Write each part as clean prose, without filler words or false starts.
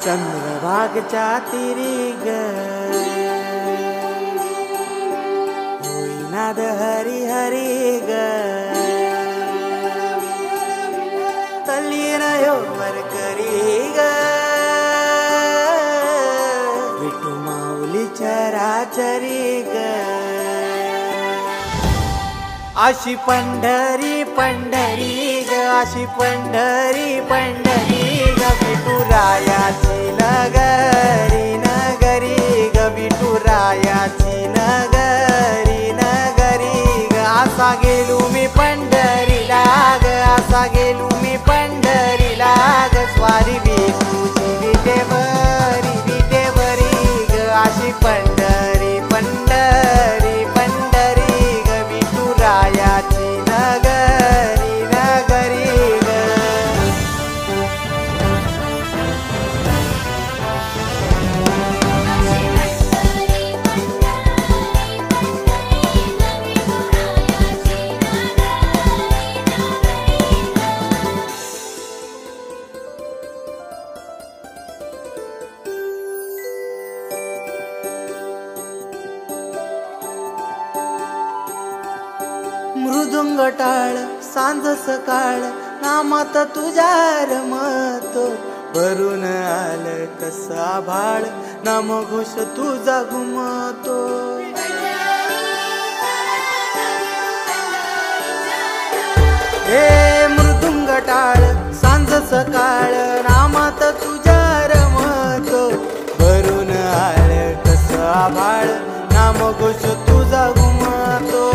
चंद्रभागच्या तिरी ग होईनाद हरी हरी ग तल्लीन वर करी ग विठू माऊली चराचरी ग अशी पंढरी पंढरी ग अशी पंढरी पंढरी ग विठुरायाची नगरी नगरी ग विठुरायाची नगरी नगरी ग असा गेलो मी पंढरीला ग असा गेलो मी पंढरीला ग स्वारी विठूची विटेवरी ग अशी पंढरी पंढरी पंढरी ग विठुरायाची नगरी नगरी ग मृदुंग टाळ सांज सकाळ नामात तुझ्या रमतो भरून आलं कसा भाळ नाम घोष तुझा घुमतो हे मृदुंग टाळ सांज सकाळ नामात तुझ्या रमतो भरून आलं कसा भाळ नाम घोष तुझा घुमतो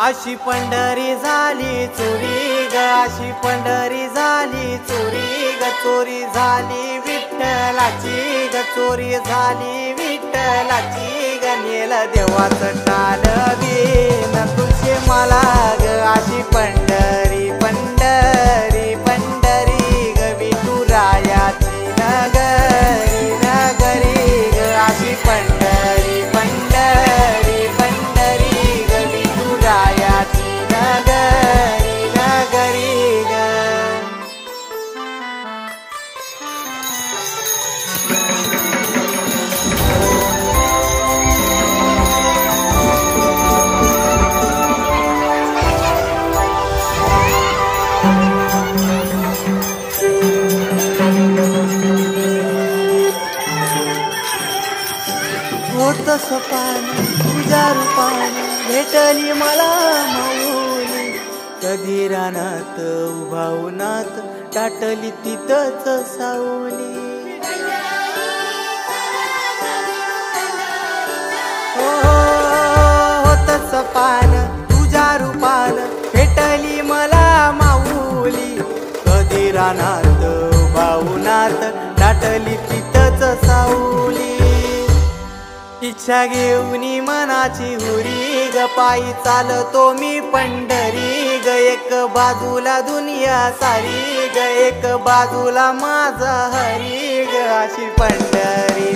अशी पंढरी झाली चोरी ग अशी पंढरी झाली चोरी ग चोरी झाली विठ्ठलाची ग चोरी झाली विठ्ठलाची ग नेल देवाचं टाल बिन तुझे मला ग अशी पंढरी पंढरी पंढरी ग विठुरायाची नगरी नगरी ग अशी पंढरी पंढरी पंढरी ग विठुरायाची नगरी नगरी ग होत सपान तुझ्या रूपान भेटली मला माऊली कधी रानात उभा उन्हात टाटली तिथंच सावली होत सपान तुझ्या रूपान भेटली मला माऊली कधी रानात उभा उन्हात टाटली तिथंच सावली इच्छा घेऊनी मनाची हुरी ग पायी चालतो मी पंढरी ग एक बाजूला दुनिया सारी ग एक बाजूला माझा हरी ग अशी पंढरी